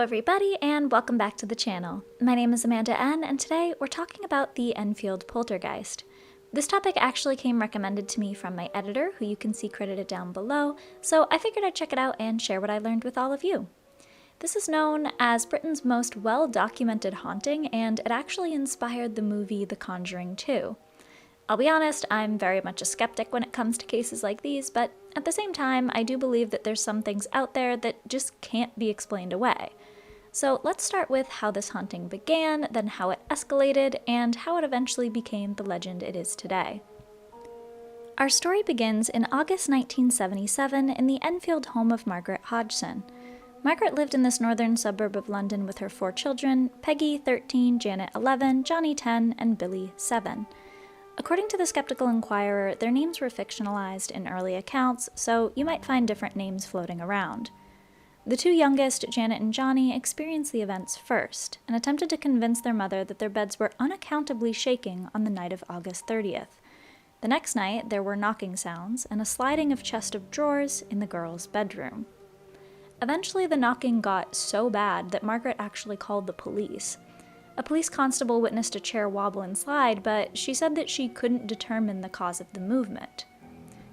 everybody, and welcome back to the channel. My name is Amanda N, and today we're talking about the Enfield poltergeist. This topic actually came recommended to me from my editor, who you can see credited down below, so I figured I'd check it out and share what I learned with all of you. This is known as Britain's most well-documented haunting, and it actually inspired the movie The Conjuring 2. I'll be honest, I'm very much a skeptic when it comes to cases like these, but at the same time, I do believe that there's some things out there that just can't be explained away. So let's start with how this haunting began, then how it escalated, and how it eventually became the legend it is today. Our story begins in August 1977 in the Enfield home of Margaret Hodgson. Margaret lived in this northern suburb of London with her 4 children, Peggy, 13, Janet, 11, Johnny, 10, and Billy, 7. According to the Skeptical Inquirer, their names were fictionalized in early accounts, so you might find different names floating around. The 2 youngest, Janet and Johnny, experienced the events first, and attempted to convince their mother that their beds were unaccountably shaking on the night of August 30th. The next night, there were knocking sounds and a sliding of chest of drawers in the girls' bedroom. Eventually, the knocking got so bad that Margaret actually called the police. A police constable witnessed a chair wobble and slide, but she said that she couldn't determine the cause of the movement.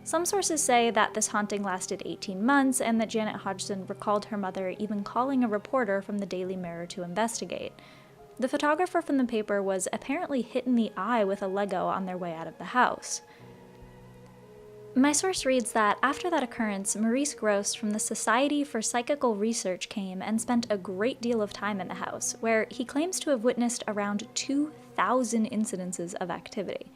Some sources say that this haunting lasted 18 months and that Janet Hodgson recalled her mother even calling a reporter from the Daily Mirror to investigate. The photographer from the paper was apparently hit in the eye with a Lego on their way out of the house. My source reads that after that occurrence, Maurice Gross from the Society for Psychical Research came and spent a great deal of time in the house, where he claims to have witnessed around 2,000 incidences of activity.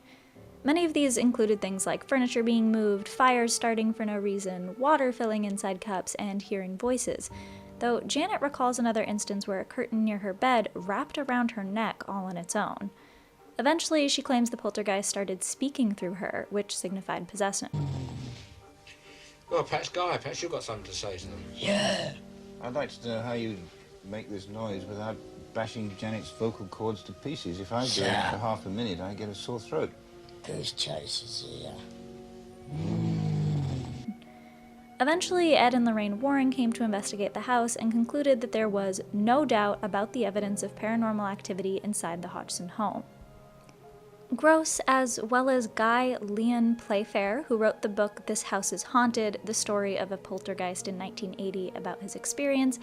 Many of these included things like furniture being moved, fires starting for no reason, water filling inside cups, and hearing voices, though Janet recalls another instance where a curtain near her bed wrapped around her neck all on its own. Eventually, she claims the poltergeist started speaking through her, which signified possession. Well, perhaps you've got something to say to them. Yeah. I'd like to know how you make this noise without bashing Janet's vocal cords to pieces. If I do it for half a minute, I get a sore throat. Goose chases here. Eventually, Ed and Lorraine Warren came to investigate the house and concluded that there was no doubt about the evidence of paranormal activity inside the Hodgson home. Gross, as well as Guy Leon Playfair, who wrote the book This House is Haunted, the story of a poltergeist in 1980 about his experience,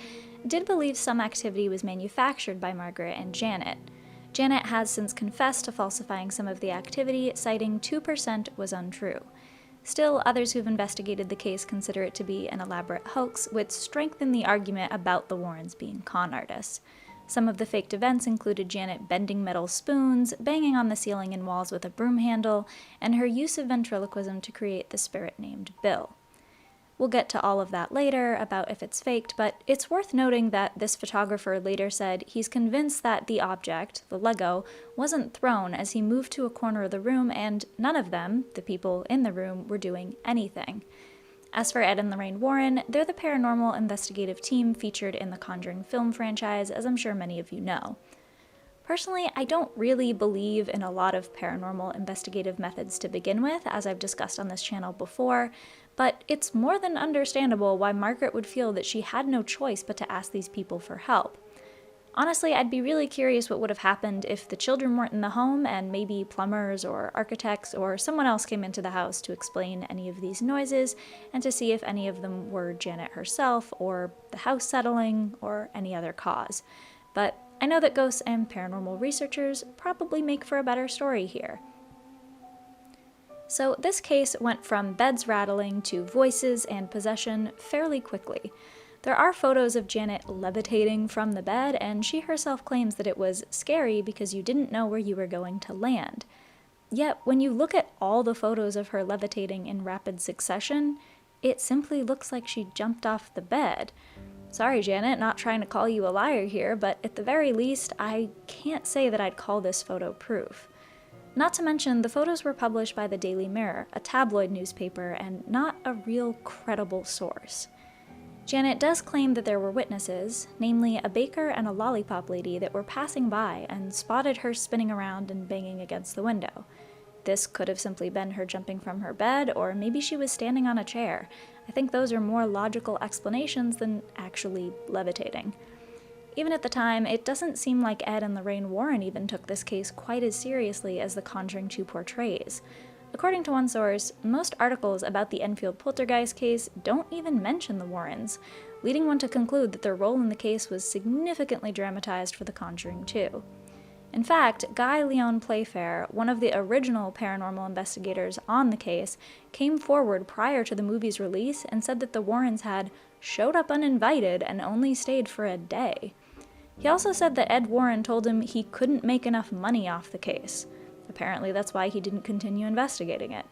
did believe some activity was manufactured by Margaret and Janet. Janet has since confessed to falsifying some of the activity, citing 2% was untrue. Still, others who've investigated the case consider it to be an elaborate hoax, which strengthened the argument about the Warrens being con artists. Some of the faked events included Janet bending metal spoons, banging on the ceiling and walls with a broom handle, and her use of ventriloquism to create the spirit named Bill. We'll get to all of that later about if it's faked, but it's worth noting that this photographer later said he's convinced that the object, the Lego, wasn't thrown as he moved to a corner of the room and none of them, the people in the room, were doing anything. As for Ed and Lorraine Warren, they're the paranormal investigative team featured in the Conjuring film franchise, as I'm sure many of you know. Personally, I don't really believe in a lot of paranormal investigative methods to begin with, as I've discussed on this channel before, but it's more than understandable why Margaret would feel that she had no choice but to ask these people for help. Honestly, I'd be really curious what would have happened if the children weren't in the home and maybe plumbers or architects or someone else came into the house to explain any of these noises and to see if any of them were Janet herself or the house settling or any other cause. But I know that ghosts and paranormal researchers probably make for a better story here. So this case went from beds rattling to voices and possession fairly quickly. There are photos of Janet levitating from the bed, and she herself claims that it was scary because you didn't know where you were going to land. Yet, when you look at all the photos of her levitating in rapid succession, it simply looks like she jumped off the bed. Sorry, Janet, not trying to call you a liar here, but at the very least, I can't say that I'd call this photo proof. Not to mention, the photos were published by the Daily Mirror, a tabloid newspaper, and not a real credible source. Janet does claim that there were witnesses, namely a baker and a lollipop lady that were passing by and spotted her spinning around and banging against the window. This could have simply been her jumping from her bed, or maybe she was standing on a chair. I think those are more logical explanations than actually levitating. Even at the time, it doesn't seem like Ed and Lorraine Warren even took this case quite as seriously as The Conjuring 2 portrays. According to one source, most articles about the Enfield poltergeist case don't even mention the Warrens, leading one to conclude that their role in the case was significantly dramatized for The Conjuring 2. In fact, Guy Leon Playfair, one of the original paranormal investigators on the case, came forward prior to the movie's release and said that the Warrens had showed up uninvited and only stayed for a day. He also said that Ed Warren told him he couldn't make enough money off the case. Apparently that's why he didn't continue investigating it.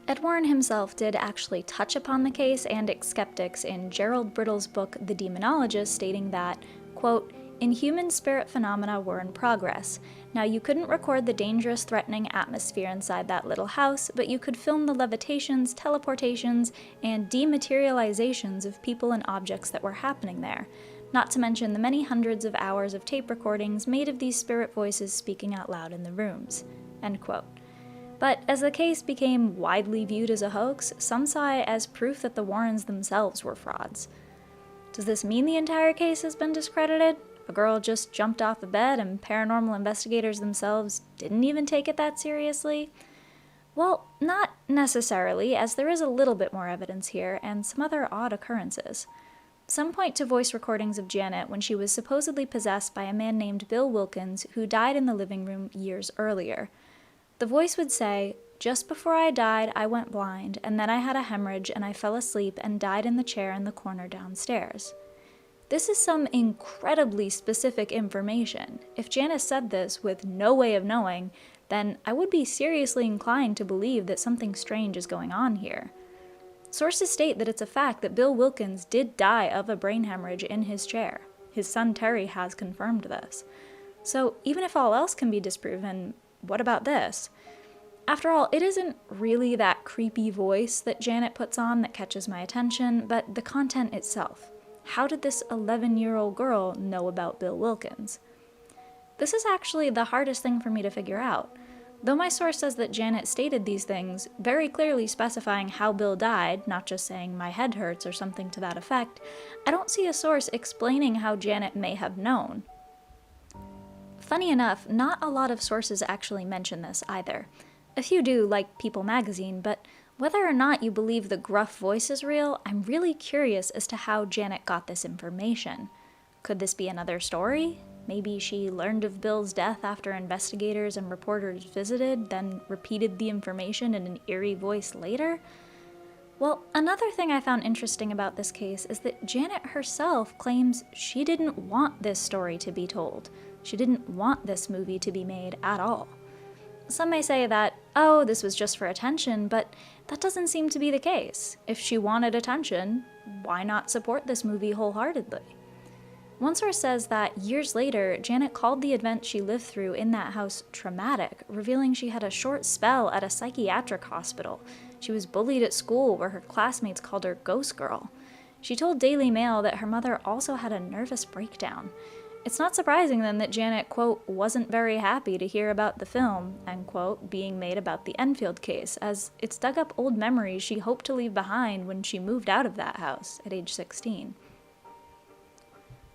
Ed Warren himself did actually touch upon the case and its skeptics in Gerald Brittle's book The Demonologist, stating that, quote, "Inhuman spirit phenomena were in progress. Now you couldn't record the dangerous, threatening atmosphere inside that little house, but you could film the levitations, teleportations, and dematerializations of people and objects that were happening there. Not to mention the many hundreds of hours of tape recordings made of these spirit voices speaking out loud in the rooms." End quote. But as the case became widely viewed as a hoax, some saw it as proof that the Warrens themselves were frauds. Does this mean the entire case has been discredited? A girl just jumped off a bed and paranormal investigators themselves didn't even take it that seriously? Well, not necessarily, as there is a little bit more evidence here and some other odd occurrences. Some point to voice recordings of Janet when she was supposedly possessed by a man named Bill Wilkins who died in the living room years earlier. The voice would say, "Just before I died, I went blind, and then I had a hemorrhage and I fell asleep and died in the chair in the corner downstairs." This is some incredibly specific information. If Janet said this with no way of knowing, then I would be seriously inclined to believe that something strange is going on here. Sources state that it's a fact that Bill Wilkins did die of a brain hemorrhage in his chair. His son Terry has confirmed this. So even if all else can be disproven, what about this? After all, it isn't really that creepy voice that Janet puts on that catches my attention, but the content itself. How did this 11-year-old girl know about Bill Wilkins? This is actually the hardest thing for me to figure out. Though my source says that Janet stated these things, very clearly specifying how Bill died, not just saying "my head hurts" or something to that effect, I don't see a source explaining how Janet may have known. Funny enough, not a lot of sources actually mention this either. A few do, like People magazine, but whether or not you believe the gruff voice is real, I'm really curious as to how Janet got this information. Could this be another story? Maybe she learned of Bill's death after investigators and reporters visited, then repeated the information in an eerie voice later? Well, another thing I found interesting about this case is that Janet herself claims she didn't want this story to be told. She didn't want this movie to be made at all. Some may say that, oh, this was just for attention, but that doesn't seem to be the case. If she wanted attention, why not support this movie wholeheartedly? One source says that years later, Janet called the event she lived through in that house traumatic, revealing she had a short spell at a psychiatric hospital. She was bullied at school, where her classmates called her Ghost Girl. She told Daily Mail that her mother also had a nervous breakdown. It's not surprising then that Janet, quote, wasn't very happy to hear about the film, end quote, being made about the Enfield case, as it's dug up old memories she hoped to leave behind when she moved out of that house at age 16.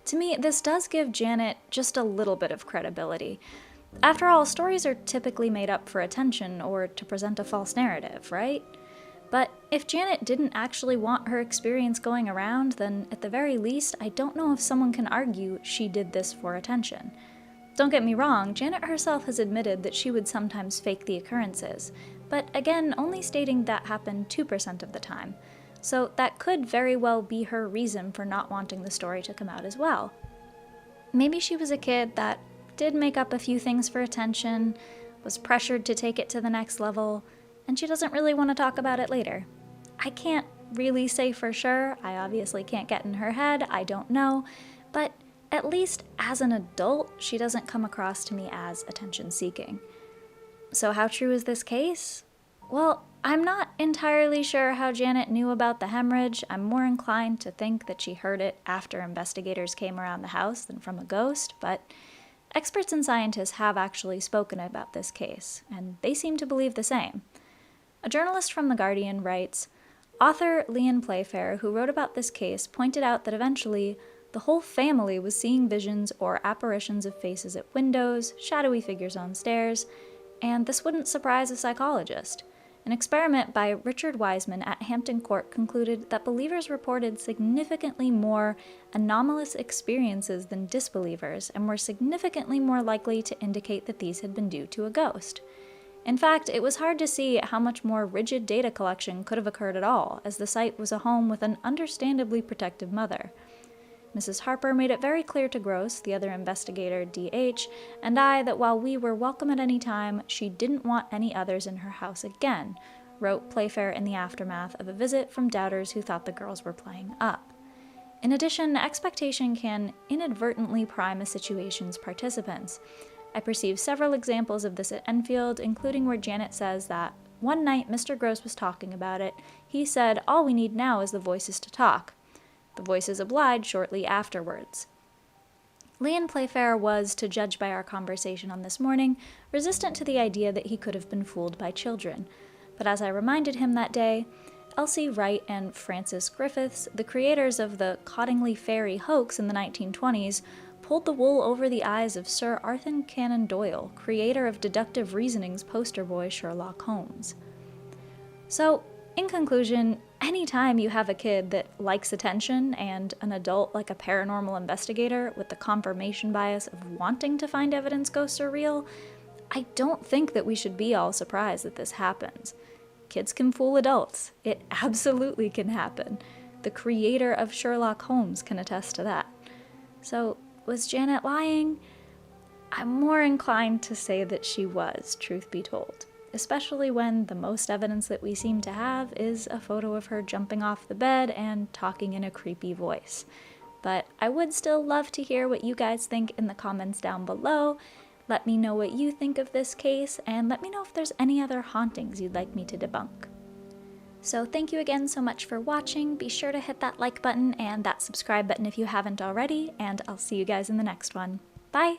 To me, this does give Janet just a little bit of credibility. After all, stories are typically made up for attention or to present a false narrative, right? But if Janet didn't actually want her experience going around, then at the very least, I don't know if someone can argue she did this for attention. Don't get me wrong, Janet herself has admitted that she would sometimes fake the occurrences, but again, only stating that happened 2% of the time. So that could very well be her reason for not wanting the story to come out as well. Maybe she was a kid that did make up a few things for attention, was pressured to take it to the next level, and she doesn't really want to talk about it later. I can't really say for sure, I obviously can't get in her head, I don't know, but at least as an adult, she doesn't come across to me as attention-seeking. So how true is this case? Well, I'm not entirely sure how Janet knew about the hemorrhage. I'm more inclined to think that she heard it after investigators came around the house than from a ghost, but experts and scientists have actually spoken about this case, and they seem to believe the same. A journalist from The Guardian writes, author Leon Playfair, who wrote about this case, pointed out that eventually, The whole family was seeing visions or apparitions of faces at windows, shadowy figures on stairs, and this wouldn't surprise a psychologist. An experiment by Richard Wiseman at Hampton Court concluded that believers reported significantly more anomalous experiences than disbelievers and were significantly more likely to indicate that these had been due to a ghost. In fact, it was hard to see how much more rigid data collection could have occurred at all, as the site was a home with an understandably protective mother. Mrs. Harper made it very clear to Gross, the other investigator, D.H., and I that while we were welcome at any time, she didn't want any others in her house again, wrote Playfair in the aftermath of a visit from doubters who thought the girls were playing up. In addition, expectation can inadvertently prime a situation's participants. I perceived several examples of this at Enfield, including where Janet says that, "One night Mr. Gross was talking about it. He said, 'All we need now is the voices to talk.' The voices obliged shortly afterwards." Leon Playfair was, to judge by our conversation on this morning, resistant to the idea that he could have been fooled by children. But as I reminded him that day, Elsie Wright and Francis Griffiths, the creators of the Cottingley Fairy hoax in the 1920s, pulled the wool over the eyes of Sir Arthur Conan Doyle, creator of deductive reasoning's poster boy Sherlock Holmes. So, in conclusion, anytime you have a kid that likes attention and an adult like a paranormal investigator with the confirmation bias of wanting to find evidence ghosts are real, I don't think that we should be all surprised that this happens. Kids can fool adults. It absolutely can happen. The creator of Sherlock Holmes can attest to that. So, was Janet lying? I'm more inclined to say that she was, truth be told. Especially when the most evidence that we seem to have is a photo of her jumping off the bed and talking in a creepy voice. But I would still love to hear what you guys think in the comments down below. Let me know what you think of this case, and let me know if there's any other hauntings you'd like me to debunk. So thank you again so much for watching. Be sure to hit that like button and that subscribe button if you haven't already, and I'll see you guys in the next one. Bye!